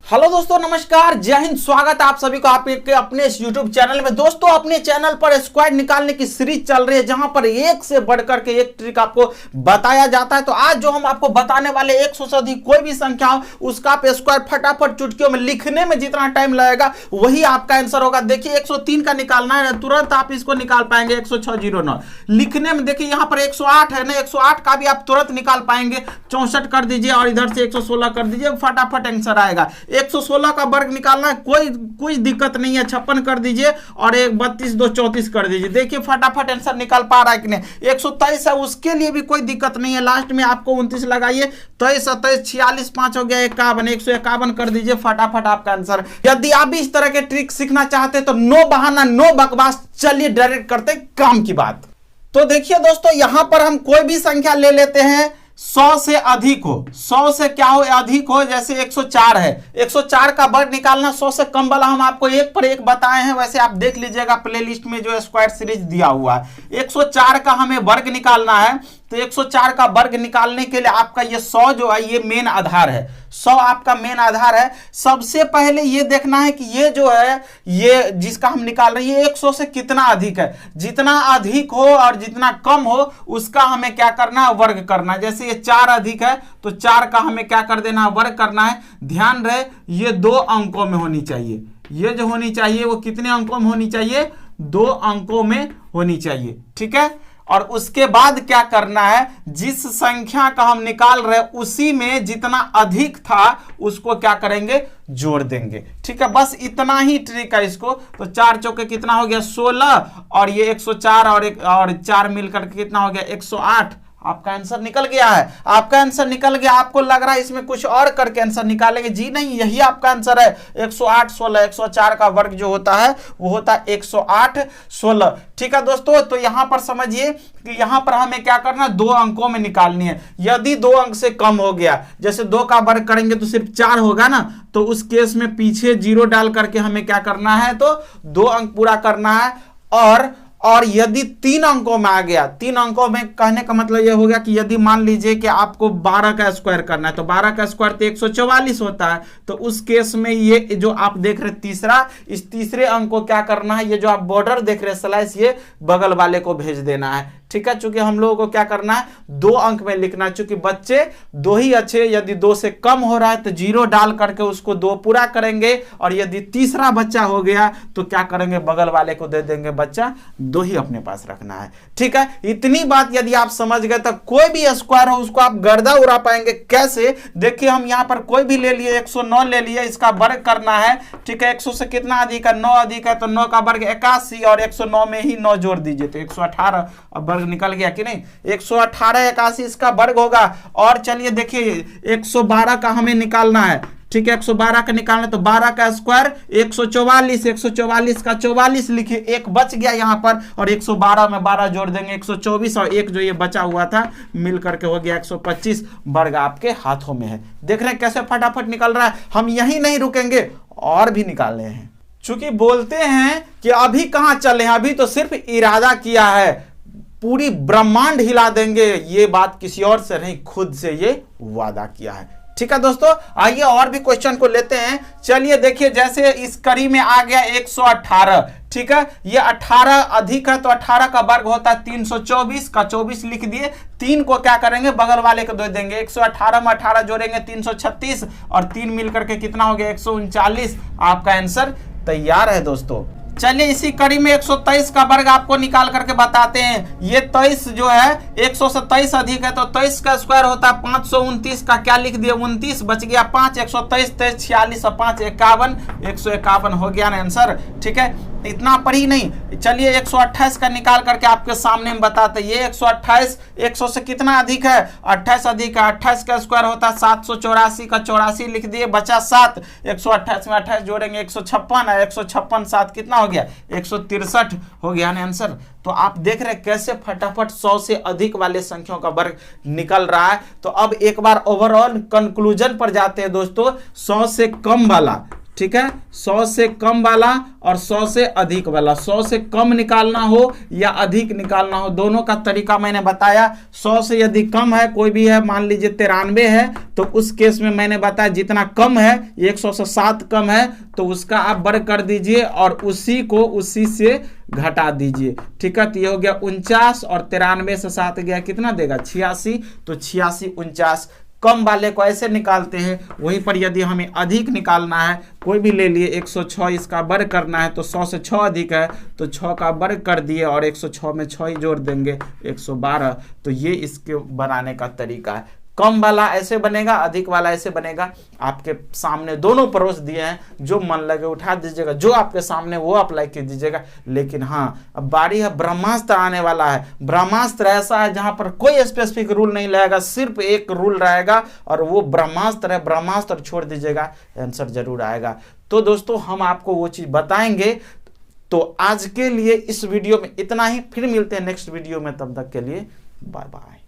Hello दोस्तों, नमस्कार, जय हिंद। स्वागत है आप सभी को आपके अपने इस YouTube चैनल में। दोस्तों, अपने चैनल पर स्क्वाड निकालने की सीरीज चल रही है जहां पर एक से बढ़कर के एक ट्रिक आपको बताया जाता है। तो आज जो हम आपको बताने वाले 100 से अधिक कोई भी संख्या हो उसका आप स्क्वाड फटाफट चुटकियों में लिखने में जितना टाइम लगेगा वही आपका आंसर होगा। देखिए 103 का निकालना है, तुरंत आप इसको निकाल पाएंगे। 10609 लिखने में देखिए यहाँ पर 108 है ना, 108 का भी आप तुरंत निकाल पाएंगे। 64 कर दीजिए और इधर से 116 कर दीजिए, फटाफट आंसर आएगा। 116 का वर्ग निकालना है, कोई दिक्कत नहीं है। 56 कर दीजिए और 32 2 34 कर दीजिए। देखिए फटाफट आंसर निकाल पा रहा है कि नहीं। 123 है, उसके लिए भी कोई दिक्कत नहीं है। लास्ट में आपको 29 लगाइए। 23 27 46 5 हो गया 51, 151 कर दीजिए, फटाफट आपका आंसर। यदि आप भी इस तरह के ट्रिक सीखना चाहते हैं तो नो बहाना, नो बकवास, चलिए डायरेक्ट करते काम की बात। तो देखिए दोस्तों, यहां पर हम कोई भी संख्या ले लेते हैं 100 से अधिक हो, 100 से क्या हो अधिक हो। जैसे 104 है, 104 का वर्ग निकालना 100 से कम वाला हम आपको एक पर एक बताए हैं। वैसे आप देख लीजिएगा प्लेलिस्ट में जो स्क्वायर सीरीज दिया हुआ है। 104 का हमें वर्ग निकालना है, तो 104 का वर्ग निकालने के लिए आपका ये 100 जो है ये मेन आधार है। 100 आपका मेन आधार है। सबसे पहले ये देखना है कि ये जो है ये जिसका हम निकाल रहे हैं ये 100 से कितना अधिक है। जितना अधिक हो और जितना कम हो उसका हमें क्या करना है, वर्ग करना है। जैसे ये 4 अधिक है तो 4 का हमें क्या कर देना है, वर्ग करना है। ध्यान रहे ये 2 अंकों में होनी चाहिए। ये जो होनी चाहिए वो कितने अंकों में होनी चाहिए, 2 अंकों में होनी चाहिए। ठीक है, और उसके बाद क्या करना है, जिस संख्या का हम निकाल रहे हैं उसी में जितना अधिक था उसको क्या करेंगे, जोड़ देंगे। ठीक है, बस इतना ही ट्रिक है इसको। तो 4 चौके कितना हो गया 16 और ये 104 और 4 मिलकर के कितना हो गया 108। आपका आंसर निकल गया है। आपका आंसर निकल गया। आपको लग रहा है इसमें कुछ और करके आंसर निकालेंगे, जी नहीं, यही आपका आंसर है। 108 16, 104 का वर्ग जो होता है वो होता है 108 16। ठीक है दोस्तों, तो यहां पर समझिए कि यहां पर हमें क्या करना है, 2 अंकों में निकालनी है। यदि 2 अंक से कम हो गया, जैसे 2 का वर्ग करेंगे तो सिर्फ 4 होगा ना, तो उस केस में पीछे 0 डाल करके हमें क्या करना है, तो 2 अंक पूरा करना है। और यदि 3 अंकों में आ गया, 3 अंकों में कहने का मतलब यह हो गया कि यदि मान लीजिए कि आपको 12 का स्क्वायर करना है, तो 12 का स्क्वायर तो 144 होता है। तो उस केस में ये जो आप देख रहे तीसरा, इस तीसरे अंक को क्या करना है, ये जो आप बॉर्डर देख रहे स्लाइस, ये बगल वाले को भेज देना है। ठीक है, चूंकि हम लोगों को क्या करना है, 2 अंक में लिखना है। चूंकि बच्चे 2 ही अच्छे, यदि 2 से कम हो रहा है तो 0 डाल करके उसको 2 पूरा करेंगे। और यदि तीसरा बच्चा हो गया तो क्या करेंगे, बगल वाले को दे देंगे बच्चा, 2 ही अपने पास रखना है। ठीक है, इतनी बात यदि आप समझ गए तो कोई भी स्क्वायर हो उसको आप गर्दा उड़ा पाएंगे। कैसे, देखिए हम यहां पर कोई भी ले लिए, 109 ले लिए, इसका वर्ग करना है। ठीक है, 100 से कितना अधिक है, 9 अधिक है, तो 9 का वर्ग 81 और 109 में ही 9 जोड़ दीजिए तो 118। अब वर्ग निकल गया कि नहीं, 118 81 इसका वर्ग होगा। और चलिए देखिए 112 का हमें निकालना है। ठीक है, 112 का निकालना है तो 12 का स्क्वायर 144, 144 का 44 लिखिए, एक बच गया यहां पर, और 112 में 12 जोड़ देंगे 124, और एक जो ये बचा हुआ था मिल करके हो गया 125। वर्ग आपके हाथों में है। देख रहे हैं कैसे फटाफट निकल रहा है। हम यही नहीं रुकेंगे, और भी निकाले हैं। चूंकि बोलते हैं कि अभी कहां चले हैं, अभी तो सिर्फ इरादा किया है, पूरी ब्रह्मांड हिला देंगे, ये बात किसी और से नहीं, खुद से ये वादा किया है। ठीक है दोस्तों, आइए और भी क्वेश्चन को लेते हैं। चलिए देखिए, जैसे इस कड़ी में आ गया 118। ठीक है, ये 18 अधिक है तो 18 का वर्ग होता है 324 का 24 लिख दिए। 3 को क्या करेंगे, बगल वाले को दे देंगे। 118 में 18 जोड़ेंगे 336 और 3 मिलकर के कितना हो गया 139। आपका आंसर तैयार है दोस्तों। चलिए इसी कड़ी में 123 का वर्ग आपको निकाल करके बताते हैं। ये 23 जो है 100 से 23 अधिक है तो 23 का स्क्वायर होता है 529 का क्या लिख दिया 29, बच गया 5, 123 23 46 और 5 51, 151 हो गया ना आंसर। ठीक है, इतना पर ही नहीं, चलिए 128 का निकाल करके आपके सामने में बताते हैं। ये 128 100 से कितना अधिक है, 28 अधिक है। 28 का स्क्वायर होता है 784 का 84 लिख दिए, बचा 7। 128 में 28 जोड़ेंगे 156 है, 156 7 कितना हो गया 163 हो गया ना आंसर। तो आप देख रहे हैं कैसे फटाफट 100 से अधिक वाले संख्याओं का वर्ग निकल रहा है। तो अब एक बार ओवरऑल कंक्लूजन पर जाते हैं दोस्तों। 100 से कम वाला ठीक है, 100 से कम वाला और 100 से अधिक वाला। 100 से कम निकालना हो या अधिक निकालना हो, दोनों का तरीका मैंने बताया। 100 से यदि कम है, कोई भी है, मान लीजिए 93 है, तो उस केस में मैंने बताया जितना कम है, 100 से 7 कम है, तो उसका आप वर्ग कर दीजिए और उसी को उसी से घटा दीजिए। ठीक है, तो ये हो गया 49 और 93 से 7 गया कितना देगा 86, तो 86 49। कम वाले को ऐसे निकालते हैं। वहीं पर यदि हमें अधिक निकालना है, कोई भी ले लिए, 106 इसका वर्ग करना है, तो 100 से 6 अधिक है, तो 6 का वर्ग कर दिए और 106 में 6 ही जोड़ देंगे, 112। तो ये इसके बनाने का तरीका है। कम वाला ऐसे बनेगा, अधिक वाला ऐसे बनेगा। आपके सामने दोनों परोस दिए हैं, जो मन लगे उठा दीजिएगा, जो आपके सामने वो अप्लाई कर दीजिएगा। लेकिन हाँ, अब बारी है ब्रह्मास्त्र आने वाला है। ब्रह्मास्त्र ऐसा है जहां पर कोई स्पेसिफिक रूल नहीं रहेगा, सिर्फ एक रूल रहेगा और वो ब्रह्मास्त्र है। ब्रह्मास्त्र छोड़ दीजिएगा, आंसर जरूर आएगा। तो दोस्तों, हम आपको वो चीज बताएंगे। तो आज के लिए इस वीडियो में इतना ही, फिर मिलते हैं नेक्स्ट वीडियो में, तब तक के लिए बाय बाय।